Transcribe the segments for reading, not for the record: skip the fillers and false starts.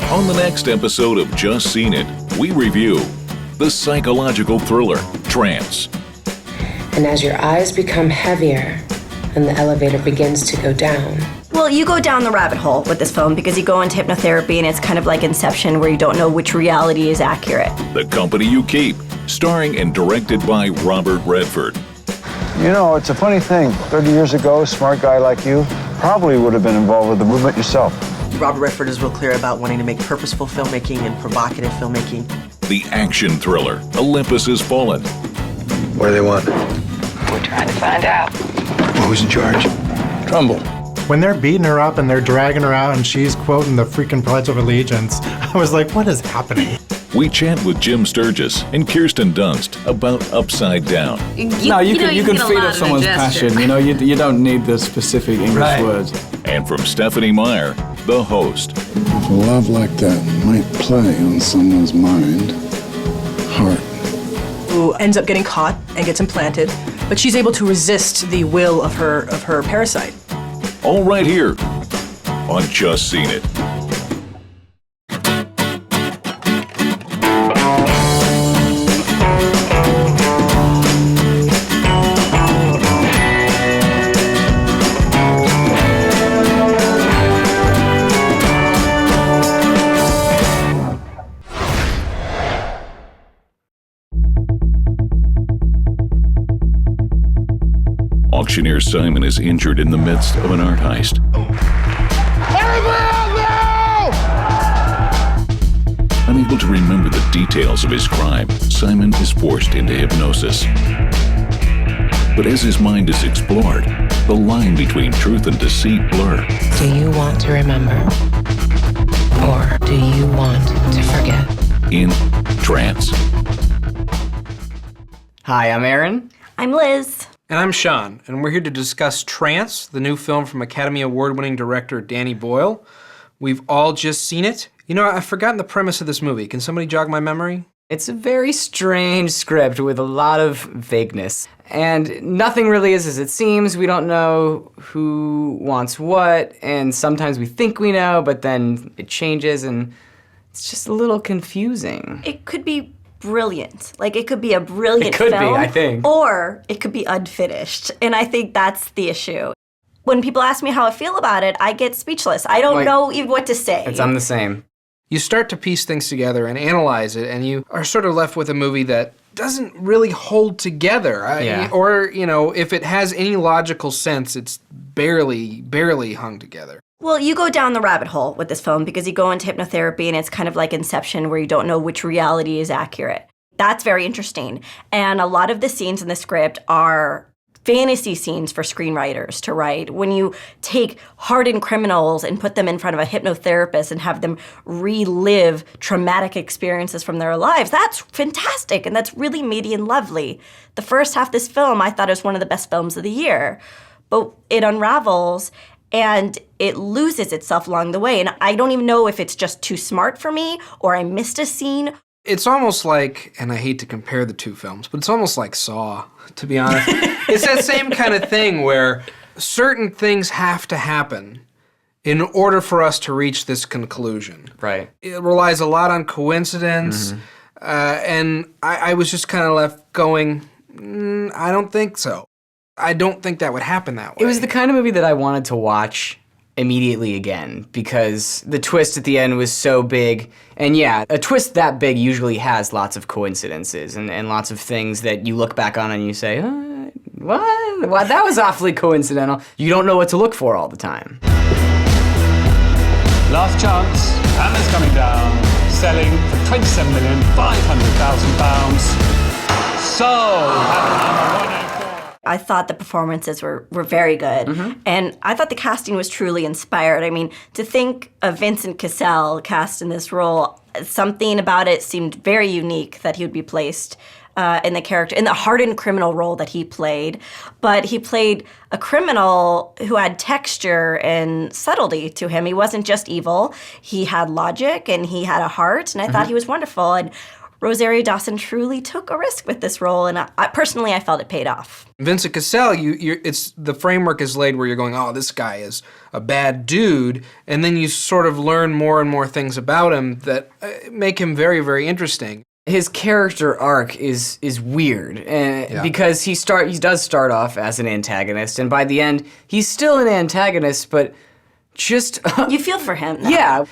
On the next episode of Just Seen It, we review the psychological thriller, Trance. And as your eyes become heavier and the elevator begins to go down. Well, you go down the rabbit hole with this film because you go into hypnotherapy and it's kind of like Inception where you don't know which reality is accurate. The Company You Keep, starring and directed by Robert Redford. You know, it's a funny thing. 30 years ago, a smart guy like you probably would have been involved with the movement yourself. Robert Redford is real clear about wanting to make purposeful filmmaking and provocative filmmaking. The action thriller, Olympus Has Fallen. What do they want? We're trying to find out. Well, who's in charge? Trumbull. When they're beating her up and they're dragging her out and she's quoting the freaking Pledge of Allegiance, I was like, what is happening? We chat with Jim Sturgess and Kirsten Dunst about Upside Down. You can feed off someone's passion. You know, you don't need the specific English words. And from Stephanie Meyer, the host. If a love like that might play on someone's mind, heart. Who ends up getting caught and gets implanted, but she's able to resist the will of her parasite. All right here on Just Seen It. Auctioneer Simon is injured in the midst of an art heist. Unable to remember the details of his crime, Simon is forced into hypnosis. But as his mind is explored, the line between truth and deceit blur. Do you want to remember? Or do you want to forget? In Trance. Hi, I'm Aaron. I'm Liz. And I'm Sean, and we're here to discuss Trance, the new film from Academy Award-winning director Danny Boyle. We've all just seen it. You know, I've forgotten the premise of this movie. Can somebody jog my memory? It's a very strange script with a lot of vagueness. And nothing really is as it seems. We don't know who wants what, and sometimes we think we know, but then it changes, and it's just a little confusing. It could be brilliant. Like, it could be a brilliant film. It could film, be, I think. Or it could be unfinished. And I think that's the issue. When people ask me how I feel about it, I get speechless. I don't know even what to say. I'm the same. You start to piece things together and analyze it, and you are sort of left with a movie that doesn't really hold together. Or, you know, if it has any logical sense, it's barely hung together. Well, you go down the rabbit hole with this film because you go into hypnotherapy and it's kind of like Inception where you don't know which reality is accurate. That's very interesting. And a lot of the scenes in the script are fantasy scenes for screenwriters to write. When you take hardened criminals and put them in front of a hypnotherapist and have them relive traumatic experiences from their lives, that's fantastic and that's really meaty and lovely. The first half of this film I thought was one of the best films of the year, but it unravels and it loses itself along the way. And I don't even know if it's just too smart for me or I missed a scene. It's almost like, and I hate to compare the two films, but it's almost like Saw, to be honest. It's that same kind of thing where certain things have to happen in order for us to reach this conclusion. Right. It relies a lot on coincidence, and I was just kind of left going, I don't think so. I don't think that would happen that way. It was the kind of movie that I wanted to watch immediately again because the twist at the end was so big. And yeah, a twist that big usually has lots of coincidences and lots of things that you look back on and you say, what? Well, that was awfully coincidental. You don't know what to look for all the time. Last chance, Hammer's coming down, selling for £27,500,000. So, Hammer 104. I thought the performances were very good. And I thought the casting was truly inspired. I mean, to think of Vincent Cassel cast in this role, something about it seemed very unique that he would be placed in the character, in the hardened criminal role that he played. But he played a criminal who had texture and subtlety to him. He wasn't just evil. He had logic and he had a heart, and I thought he was wonderful. And Rosario Dawson truly took a risk with this role, and personally, I felt it paid off. Vincent Cassel, it's the framework is laid where you're going, oh, this guy is a bad dude, and then you sort of learn more and more things about him that make him very, very interesting. His character arc is weird, because he does start off as an antagonist, and by the end, he's still an antagonist, but just... you feel for him. Now. Yeah,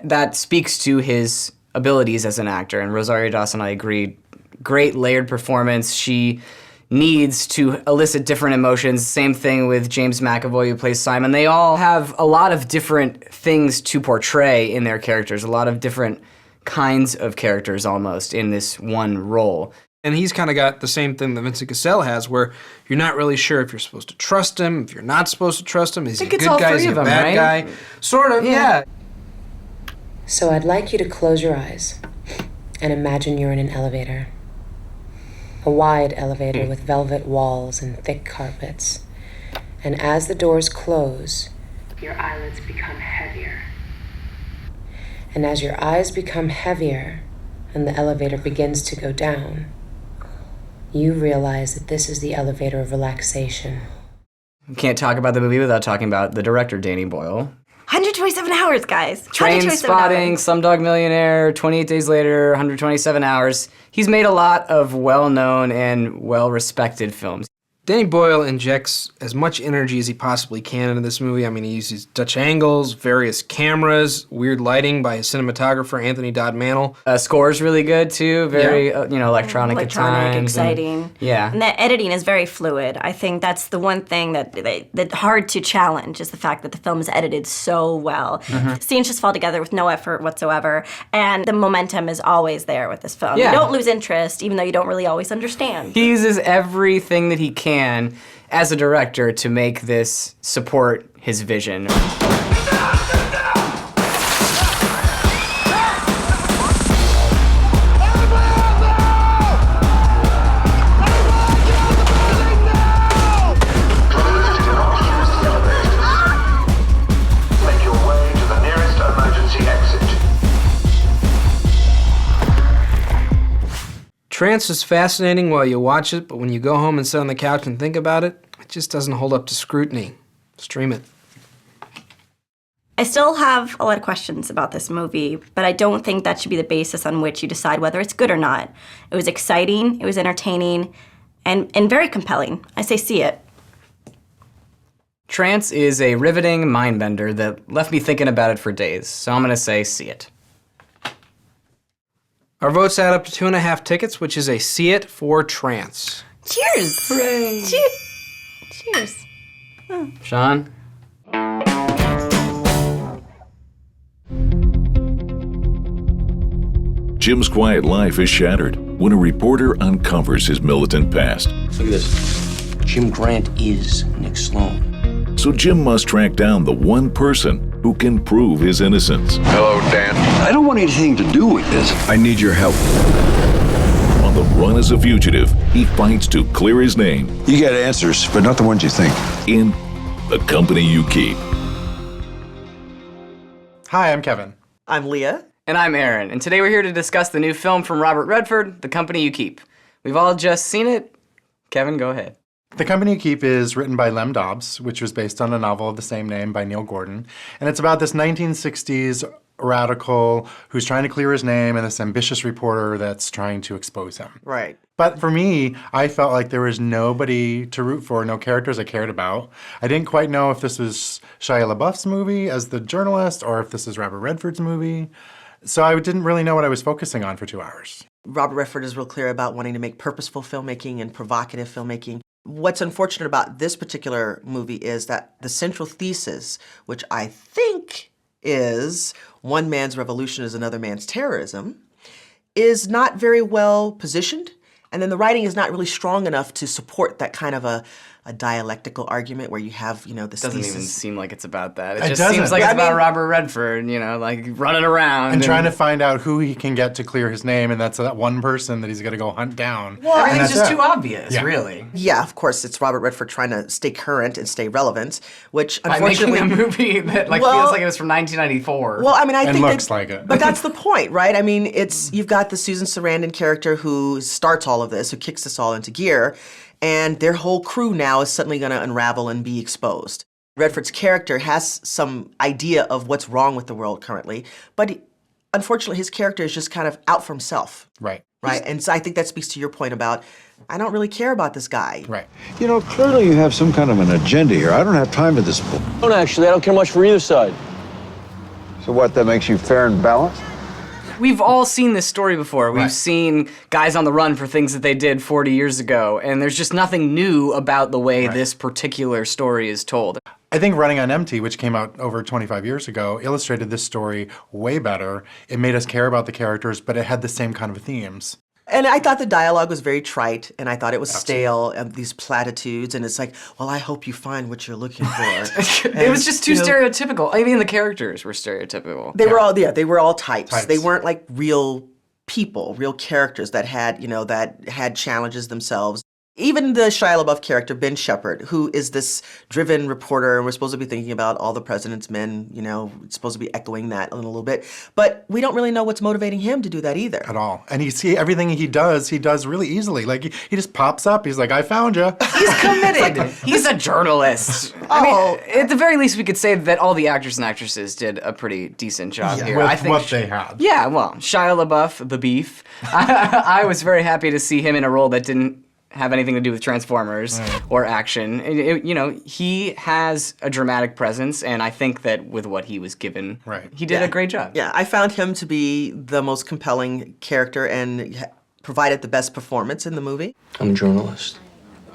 that speaks to his abilities as an actor, and Rosario Dawson, I agree, great layered performance. She needs to elicit different emotions. Same thing with James McAvoy, who plays Simon. They all have a lot of different things to portray in their characters, a lot of different kinds of characters almost in this one role. And he's kind of got the same thing that Vincent Cassel has, where you're not really sure if you're supposed to trust him, if you're not supposed to trust him. Is he a good guy? Is he a bad guy? Sort of, yeah. So I'd like you to close your eyes and imagine you're in an elevator. A wide elevator with velvet walls and thick carpets. And as the doors close, your eyelids become heavier. And as your eyes become heavier and the elevator begins to go down, you realize that this is the elevator of relaxation. We can't talk about the movie without talking about the director, Danny Boyle. 127 hours, guys. Trainspotting, Slumdog Millionaire, 28 Days Later, 127 Hours. He's made a lot of well-known and well-respected films. Danny Boyle injects as much energy as he possibly can into this movie. I mean, he uses Dutch angles, various cameras, weird lighting by his cinematographer, Anthony Dodd Mantle. Score's really good, too. Very, electronic at times. Exciting. Yeah. And the editing is very fluid. I think that's the one thing that's hard to challenge is the fact that the film is edited so well. Mm-hmm. Scenes just fall together with no effort whatsoever. And the momentum is always there with this film. Yeah. You don't lose interest, even though you don't really always understand. He uses everything that he can as a director to make this support his vision. Trance is fascinating while you watch it, but when you go home and sit on the couch and think about it, it just doesn't hold up to scrutiny. Stream it. I still have a lot of questions about this movie, but I don't think that should be the basis on which you decide whether it's good or not. It was exciting, it was entertaining, and very compelling. I say see it. Trance is a riveting mindbender that left me thinking about it for days, so I'm gonna say see it. Our votes add up to 2.5 tickets, which is a see it for Trance. Cheers! Hooray! Cheers. Oh. Sean? Jim's quiet life is shattered when a reporter uncovers his militant past. Look at this. Jim Grant is Nick Sloan. So Jim must track down the one person who can prove his innocence. Hello, Dan. I don't want anything to do with this. I need your help. On the run as a fugitive, he fights to clear his name. You get answers, but not the ones you think. In The Company You Keep. Hi, I'm Kevin. I'm Leah. And I'm Aaron. And today we're here to discuss the new film from Robert Redford, The Company You Keep. We've all just seen it. Kevin, go ahead. The Company You Keep is written by Lem Dobbs, which was based on a novel of the same name by Neil Gordon. And it's about this 1960s radical who's trying to clear his name and this ambitious reporter that's trying to expose him. Right. But for me, I felt like there was nobody to root for, no characters I cared about. I didn't quite know if this was Shia LaBeouf's movie as the journalist or if this is Robert Redford's movie. So I didn't really know what I was focusing on for 2 hours. Robert Redford is real clear about wanting to make purposeful filmmaking and provocative filmmaking. What's unfortunate about this particular movie is that the central thesis, which I think is one man's revolution is another man's terrorism, is not very well positioned. And then the writing is not really strong enough to support that kind of a a dialectical argument where you have, this Doesn't thesis. even seem like it's about that. It just doesn't. seems like it's about Robert Redford, like running around. And trying to find out who he can get to clear his name, and that's that one person that he's going to go hunt down. Well, everything's just too obvious, really. Yeah, of course, it's Robert Redford trying to stay current and stay relevant, which By unfortunately... making a movie that feels like it was from 1994. Well, I mean, I think looks like it. But that's the point, right? I mean, you've got the Susan Sarandon character who starts all of this, who kicks this all into gear, and their whole crew now is suddenly going to unravel and be exposed. Redford's character has some idea of what's wrong with the world currently, but unfortunately his character is just kind of out for himself. Right. Right, and so I think that speaks to your point about, I don't really care about this guy. Right. Clearly you have some kind of an agenda here. I don't have time for this. Don't actually. I don't care much for either side. So what, that makes you fair and balanced? We've all seen this story before. We've seen guys on the run for things that they did 40 years ago, and there's just nothing new about the way this particular story is told. I think Running on Empty, which came out over 25 years ago, illustrated this story way better. It made us care about the characters, but it had the same kind of themes. And I thought the dialogue was very trite, and I thought it was stale, and these platitudes, and it's like, well, I hope you find what you're looking for. It was just too stereotypical. I mean, the characters were stereotypical. They were all types. They weren't like real people, real characters that had, that had challenges themselves. Even the Shia LaBeouf character, Ben Shepherd, who is this driven reporter, and we're supposed to be thinking about all the president's men, it's supposed to be echoing that a little bit. But we don't really know what's motivating him to do that either. At all. And everything he does really easily. Like, he just pops up, he's like, I found you. He's committed. He's a journalist. I mean, at the very least, we could say that all the actors and actresses did a pretty decent job here. With what they had. Yeah, well, Shia LaBeouf, the beef. I was very happy to see him in a role that didn't have anything to do with Transformers or action. He has a dramatic presence, and I think that with what he was given, he did a great job. Yeah, I found him to be the most compelling character and provided the best performance in the movie. I'm a journalist.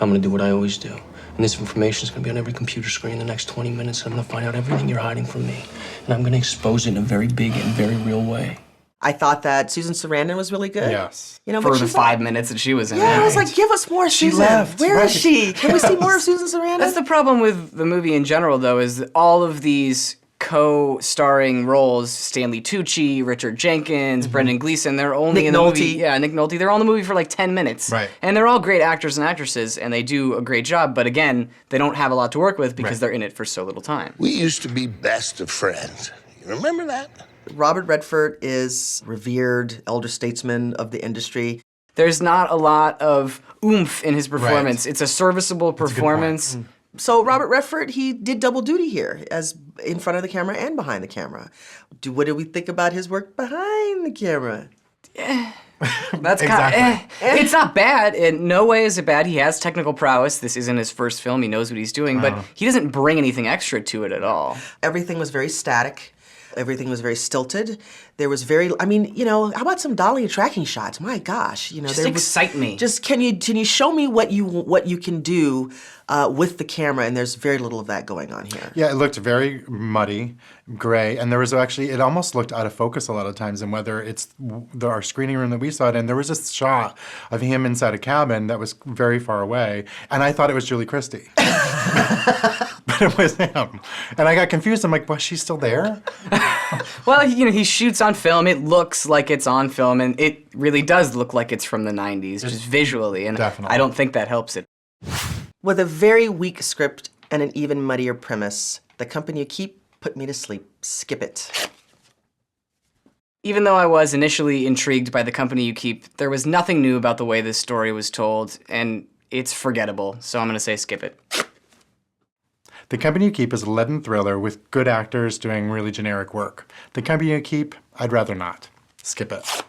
I'm going to do what I always do. And this information is going to be on every computer screen in the next 20 minutes. And I'm going to find out everything you're hiding from me. And I'm going to expose it in a very big and very real way. I thought that Susan Sarandon was really good. Yes. For the 5 minutes that she was in it. Yeah, I was like, give us more Susan. She left. Where is she? Can we see more of Susan Sarandon? That's the problem with the movie in general, though, is that all of these co-starring roles, Stanley Tucci, Richard Jenkins, Brendan Gleeson, they're only in the movie. Yeah, Nick Nolte. They're all in the movie for like 10 minutes. Right. And they're all great actors and actresses, and they do a great job. But again, they don't have a lot to work with because they're in it for so little time. We used to be best of friends. You remember that? Robert Redford is revered elder statesman of the industry. There's not a lot of oomph in his performance. It's a serviceable performance. So Robert Redford, he did double duty here, as in front of the camera and behind the camera. What do we think about his work behind the camera? That's kind of, It's not bad. In no way is it bad. He has technical prowess. This isn't his first film. He knows what he's doing, but he doesn't bring anything extra to it at all. Everything was very static. Everything was very stilted. There was how about some dolly and tracking shots? My gosh, Just excite me. Just can you show me what you can do with the camera? And there's very little of that going on here. Yeah, it looked very muddy, gray, and there was it almost looked out of focus a lot of times. And whether it's our screening room that we saw it in, there was this shot of him inside a cabin that was very far away, and I thought it was Julie Christie. But it was him. And I got confused. I'm like, was she still there? Well, he shoots on film. It looks like it's on film, and it really does look like it's from the 90s, just visually. And definitely. I don't think that helps it. With a very weak script and an even muddier premise, The Company You Keep put me to sleep. Skip it. Even though I was initially intrigued by The Company You Keep, there was nothing new about the way this story was told, and it's forgettable, so I'm going to say skip it. The Company You Keep is a leaden thriller with good actors doing really generic work. The Company You Keep, I'd rather not. Skip it.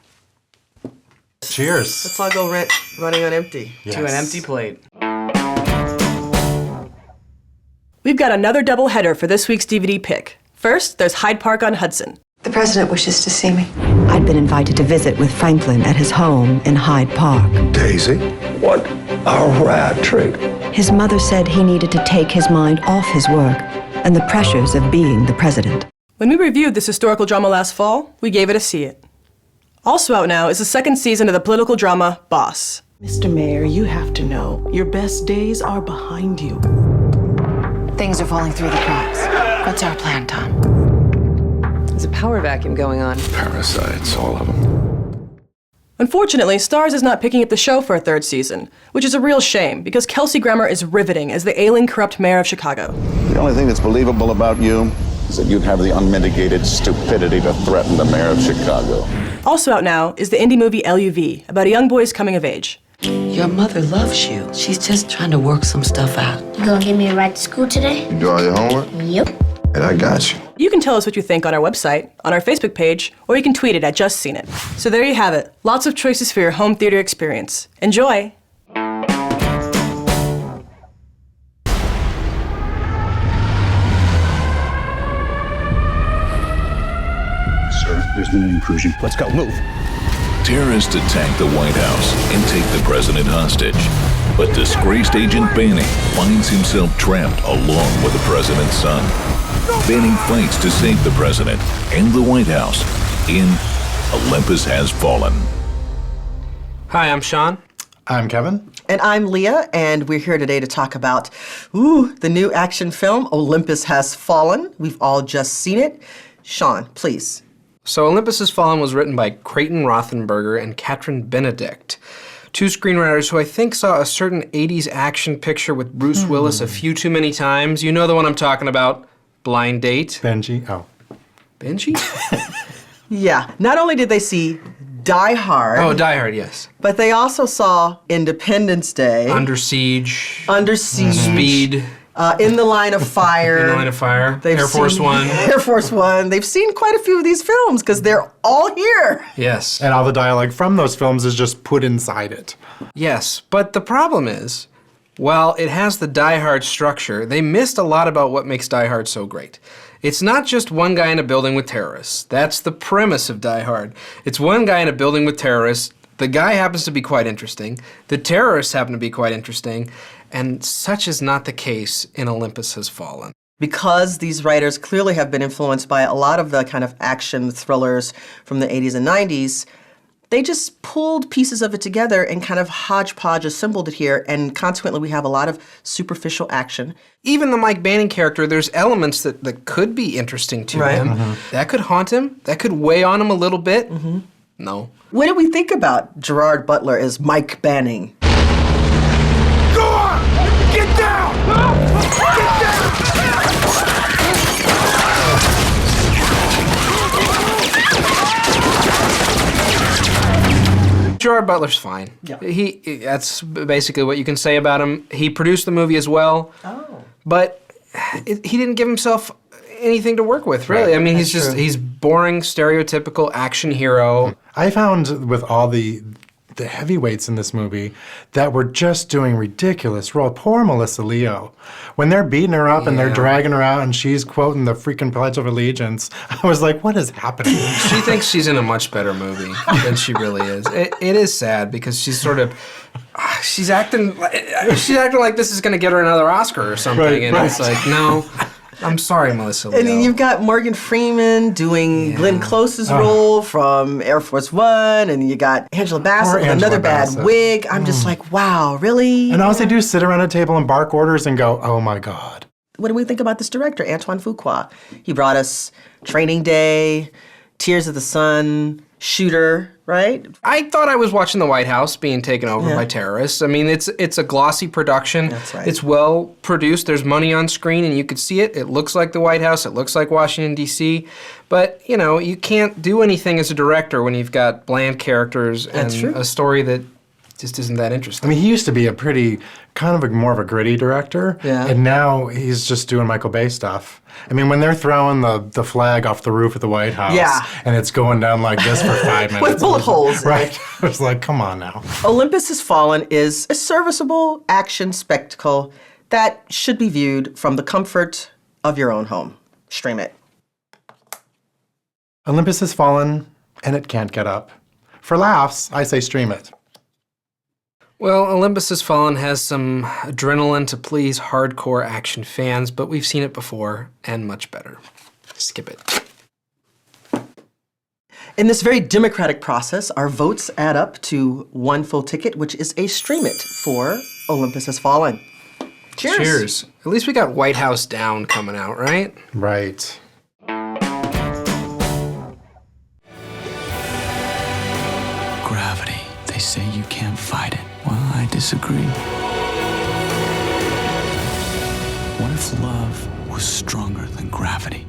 Cheers. Let's all go running on empty. Yes. To an empty plate. We've got another double header for this week's DVD pick. First, there's Hyde Park on Hudson. The president wishes to see me. I'd been invited to visit with Franklin at his home in Hyde Park. Daisy, what a rad treat. His mother said he needed to take his mind off his work and the pressures of being the president. When we reviewed this historical drama last fall, we gave it a see it. Also out now is the second season of the political drama Boss. Mr. Mayor, you have to know, your best days are behind you. Things are falling through the cracks. What's our plan, Tom? There's a power vacuum going on. Parasites, all of them. Unfortunately, Starz is not picking up the show for a third season, which is a real shame because Kelsey Grammer is riveting as the ailing, corrupt mayor of Chicago. The only thing that's believable about you is that you'd have the unmitigated stupidity to threaten the mayor of Chicago. Also out now is the indie movie LUV, about a young boy's coming of age. Your mother loves you. She's just trying to work some stuff out. You gonna give me a ride to school today? You do all your homework? Yep. And I got you. You can tell us what you think on our website, on our Facebook page, or you can tweet it at Just Seen It. So there you have it. Lots of choices for your home theater experience. Enjoy! Sir, there's been an intrusion. Let's go, move. Terrorists attack the White House and take the president hostage. But disgraced Agent Banning finds himself trapped along with the president's son. Banning fights to save the president and the White House in Olympus Has Fallen. Hi, I'm Sean. I'm Kevin. And I'm Leah, and we're here today to talk about, the new action film, Olympus Has Fallen. We've all just seen it. Sean, please. So Olympus Has Fallen was written by Creighton Rothenberger and Katrin Benedict, two screenwriters who I think saw a certain 80s action picture with Bruce Willis a few too many times. You know the one I'm talking about, Blind Date. Benji, oh. Benji? Yeah, not only did they see Die Hard. Oh, Die Hard, yes. But they also saw Independence Day. Under Siege. Under Siege. Speed. In the Line of Fire. In the Line of Fire. Air Force One. Air Force One. They've seen quite a few of these films because they're all here. Yes. And all the dialogue from those films is just put inside it. Yes, but the problem is, while it has the Die Hard structure, they missed a lot about what makes Die Hard so great. It's not just one guy in a building with terrorists. That's the premise of Die Hard. It's one guy in a building with terrorists. The guy happens to be quite interesting. The terrorists happen to be quite interesting. And such is not the case in Olympus Has Fallen. Because these writers clearly have been influenced by a lot of the kind of action thrillers from the 80s and 90s, they just pulled pieces of it together and kind of hodgepodge assembled it here, and consequently we have a lot of superficial action. Even the Mike Banning character, there's elements that could be interesting to him. Mm-hmm. That could haunt him. That could weigh on him a little bit. Mm-hmm. No. What do we think about Gerard Butler as Mike Banning? Go on! Get down! Get down! Gerard Butler's fine. Yeah. That's basically what you can say about him. He produced the movie as well. Oh. But he didn't give himself anything to work with, really. Right. I mean, he's boring, stereotypical action hero. I found with all the heavyweights in this movie that were just doing ridiculous role. Poor Melissa Leo. When they're beating her up and they're dragging her out and she's quoting the freaking Pledge of Allegiance, I was like, what is happening? She thinks she's in a much better movie than she really is. It is sad because she's sort of, she's acting like this is going to get her another Oscar or something. It's like, no. I'm sorry, Melissa Leo. And then you've got Morgan Freeman doing Glenn Close's role from Air Force One, and you got Angela Bassett with another bad wig. I'm just like, wow, really? And all they do is sit around a table and bark orders and go, oh my God. What do we think about this director, Antoine Fuqua? He brought us Training Day, Tears of the Sun, Shooter, right? I thought I was watching the White House being taken over by terrorists. I mean, it's a glossy production. That's right. It's well produced. There's money on screen, and you could see it. It looks like the White House. It looks like Washington, D.C. But, you can't do anything as a director when you've got bland characters and a story that just isn't that interesting. I mean, he used to be a pretty, more of a gritty director. Yeah. And now he's just doing Michael Bay stuff. I mean, when they're throwing the flag off the roof of the White House and it's going down like this for 5 minutes. With bullet holes. Right. I was like, come on now. Olympus Has Fallen is a serviceable action spectacle that should be viewed from the comfort of your own home. Stream it. Olympus Has Fallen, and it can't get up. For laughs, I say stream it. Well, Olympus Has Fallen has some adrenaline to please hardcore action fans, but we've seen it before, and much better. Skip it. In this very democratic process, our votes add up to 1 full ticket, which is a Stream It for Olympus Has Fallen. Cheers. Cheers. At least we got White House Down coming out, right? Right. Gravity. They say you can't fight it. Well, I disagree. What if love was stronger than gravity?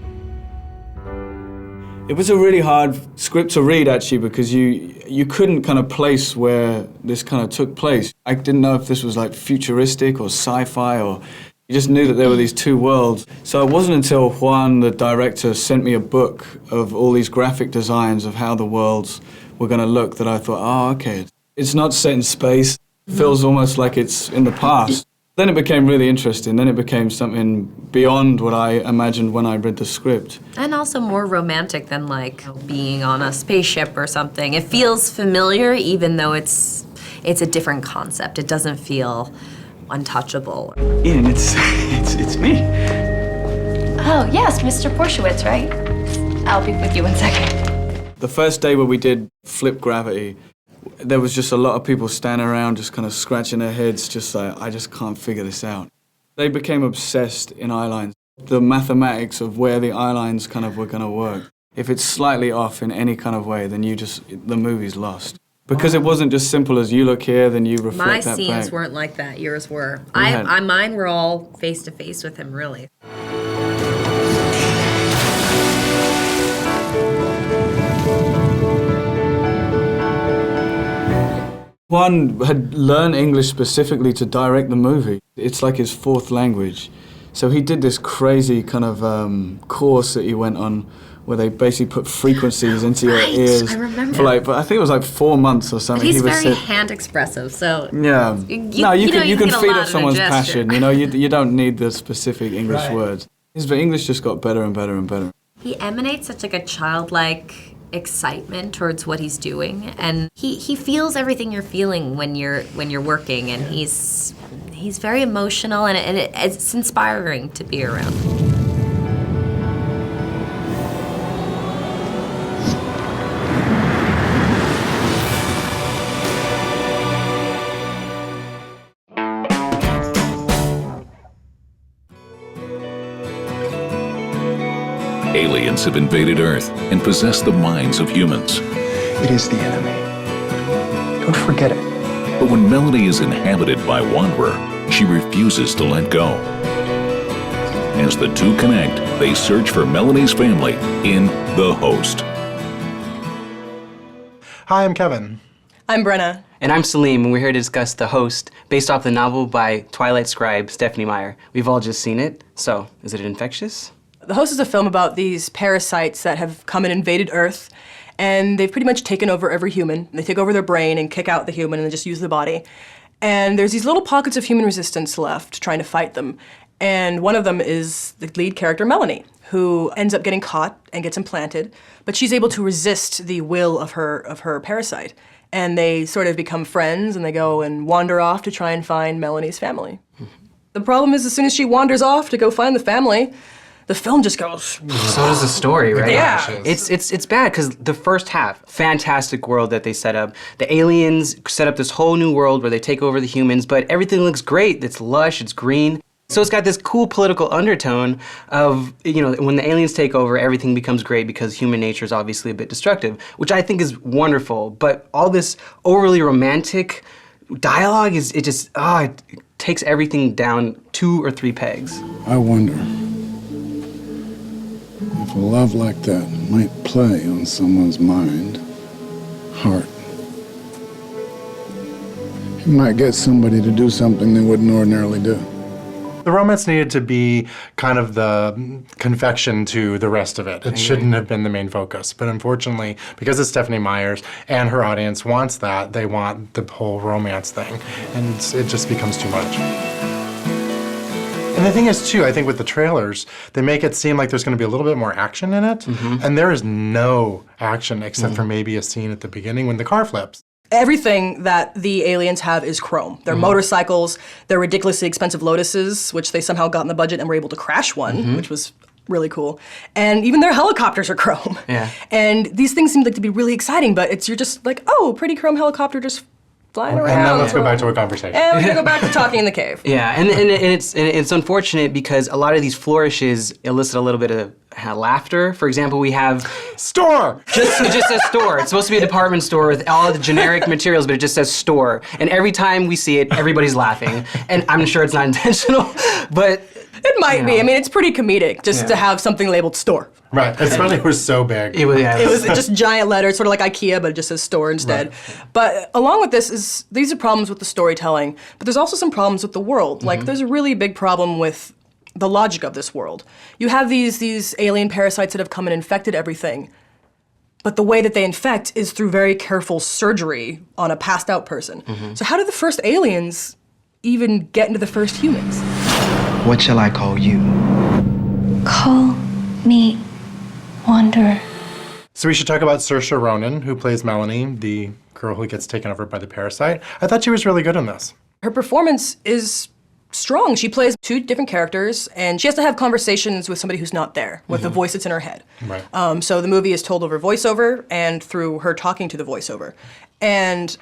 It was a really hard script to read, actually, because you couldn't kind of place where this kind of took place. I didn't know if this was like futuristic or sci-fi, or you just knew that there were these two worlds. So it wasn't until Juan, the director, sent me a book of all these graphic designs of how the worlds were going to look that I thought, oh, okay. It's not set in space. It feels almost like it's in the past. Then it became really interesting. Then it became something beyond what I imagined when I read the script. And also more romantic than like being on a spaceship or something. It feels familiar even though it's a different concept. It doesn't feel untouchable. Ian, it's me. Oh, yes, Mr. Porshewitz, right? I'll be with you in a second. The first day where we did Flip Gravity, there was just a lot of people standing around just kind of scratching their heads, just like, I just can't figure this out. They became obsessed in eyelines. The mathematics of where the eyelines kind of were going to work. If it's slightly off in any kind of way, then the movie's lost. Because it wasn't just simple as you look here, then you reflect My that scenes back. weren't like that. Yours were. had- Mine were all face to face with him, really. Juan had learned English specifically to direct the movie. It's like his fourth language. So he did this crazy kind of course that he went on where they basically put frequencies into your ears. I remember. For like, but I think it was like 4 months or But something. he's He was very sit- hand expressive, so Yeah. You can get a feed lot off in a someone's gesture. passion. You know, you don't need the specific English Right. words. His English just got better and better and better. He emanates such like a childlike excitement towards what he's doing, and he feels everything you're feeling when you're working, and he's very emotional, and it's inspiring to be around. Aliens have invaded Earth and possess the minds of humans. It is the enemy. Don't forget it. But when Melody is inhabited by Wanderer, she refuses to let go. As the two connect, they search for Melody's family in The Host. Hi, I'm Kevin. I'm Brenna. And I'm Salim, and we're here to discuss The Host, based off the novel by Twilight scribe Stephanie Meyer. We've all just seen it, so is it infectious? The Host is a film about these parasites that have come and invaded Earth, and they've pretty much taken over every human. They take over their brain and kick out the human and just use the body. And there's these little pockets of human resistance left trying to fight them. And one of them is the lead character, Melanie, who ends up getting caught and gets implanted, but she's able to resist the will of her parasite. And they sort of become friends, and they go and wander off to try and find Melanie's family. The problem is, as soon as she wanders off to go find the family, the film just goes. So does the story, right? Yeah. It's bad because the first half, fantastic world that they set up. The aliens set up this whole new world where they take over the humans, but everything looks great. It's lush, it's green. So it's got this cool political undertone of, when the aliens take over, everything becomes great because human nature is obviously a bit destructive, which I think is wonderful. But all this overly romantic dialogue it takes everything down 2 or 3 pegs. I wonder if a love like that might play on someone's mind, heart. It might get somebody to do something they wouldn't ordinarily do. The romance needed to be kind of the confection to the rest of it. It shouldn't have been the main focus. But unfortunately, because it's Stephanie Meyer's and her audience wants that, they want the whole romance thing. And it just becomes too much. And the thing is, too, I think with the trailers, they make it seem like there's going to be a little bit more action in it. And there is no action except for maybe a scene at the beginning when the car flips. Everything that the aliens have is chrome. Their motorcycles, their ridiculously expensive Lotuses, which they somehow got in the budget and were able to crash one, which was really cool. And even their helicopters are chrome. Yeah. And these things seem like to be really exciting, but you're just like, oh, pretty chrome helicopter just flying around. And then let's go back to a conversation. And we're gonna go back to talking in the cave. Yeah, and it's unfortunate because a lot of these flourishes elicit a little bit of laughter. For example, we have store. It just says store. It's supposed to be a department store with all the generic materials, but it just says store. And every time we see it, everybody's laughing. And I'm sure it's not intentional, but it might be. I mean, it's pretty comedic just to have something labeled store. Right, especially it was so big. It was just giant letters, sort of like IKEA, but it just says store instead. Right. But along with this these are problems with the storytelling, but there's also some problems with the world. Like, there's a really big problem with the logic of this world. You have these alien parasites that have come and infected everything, but the way that they infect is through very careful surgery on a passed out person. So how did the first aliens even get into the first humans? What shall I call you? Call me Wanderer. So we should talk about Saoirse Ronan, who plays Melanie, the girl who gets taken over by the parasite. I thought she was really good in this. Her performance is strong. She plays two different characters, and she has to have conversations with somebody who's not there, with the voice that's in her head. Right. So the movie is told over voiceover and through her talking to the voiceover. And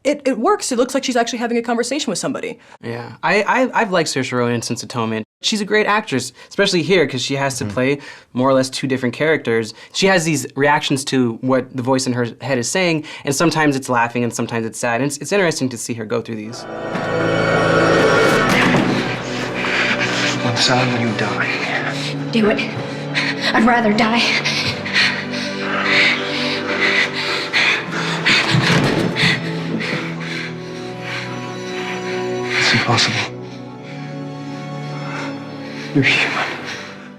it works. It looks like she's actually having a conversation with somebody. Yeah, I've liked Saoirse Ronan since Atonement. She's a great actress, especially here, because she has to play more or less two different characters. She has these reactions to what the voice in her head is saying, and sometimes it's laughing and sometimes it's sad. And it's interesting to see her go through these. What side will you die? Do it. I'd rather die. It's impossible. You're human.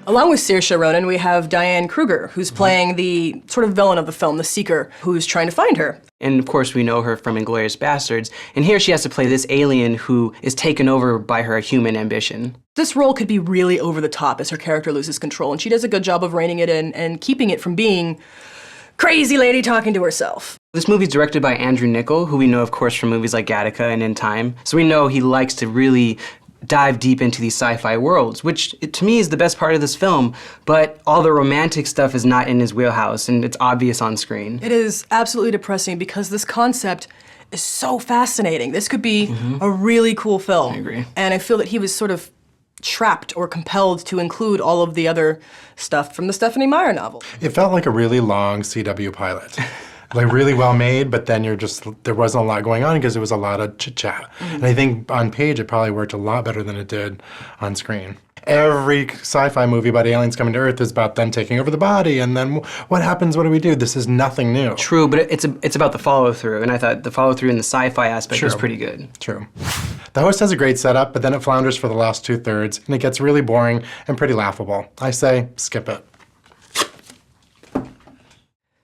Along with Saoirse Ronan, we have Diane Kruger, who's playing the sort of villain of the film, the Seeker, who's trying to find her. And of course, we know her from Inglourious Bastards. And here she has to play this alien who is taken over by her human ambition. This role could be really over the top as her character loses control, and she does a good job of reining it in and keeping it from being crazy lady talking to herself. This movie is directed by Andrew Niccol, who we know, of course, from movies like Gattaca and In Time. So we know he likes to really dive deep into these sci-fi worlds, which to me is the best part of this film, but all the romantic stuff is not in his wheelhouse, and it's obvious on screen. It is absolutely depressing because this concept is so fascinating. This could be a really cool film. I agree. And I feel that he was sort of trapped or compelled to include all of the other stuff from the Stephanie Meyer novel. It felt like a really long CW pilot. Like really well made, but then there wasn't a lot going on because it was a lot of chit-chat. And I think on page it probably worked a lot better than it did on screen. Every sci-fi movie about aliens coming to Earth is about them taking over the body, and then what happens, what do we do? This is nothing new. True, but it's about the follow-through, and I thought the follow-through in the sci-fi aspect was pretty good. True. The host has a great setup, but then it flounders for the last 2/3, and it gets really boring and pretty laughable. I say, skip it.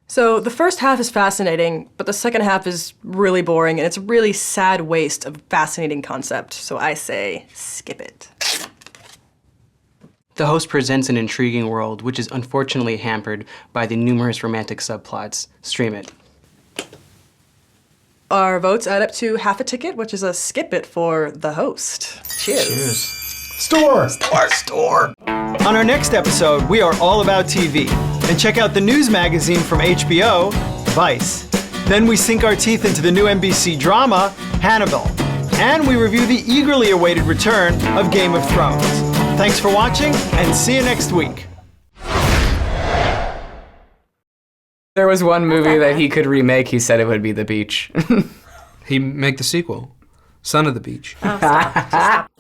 So the first half is fascinating, but the second half is really boring, and it's a really sad waste of a fascinating concept. So I say, skip it. The host presents an intriguing world, which is unfortunately hampered by the numerous romantic subplots. Stream it. Our votes add up to half a ticket, which is a skip it for the host. Cheers. Store! Store! On our next episode, we are all about TV. And check out the news magazine from HBO, Vice. Then we sink our teeth into the new NBC drama, Hannibal. And we review the eagerly awaited return of Game of Thrones. Thanks for watching, and see you next week. There was one movie that he could remake, he said it would be The Beach. He'd make the sequel, Son of the Beach. Oh, stop. Just stop.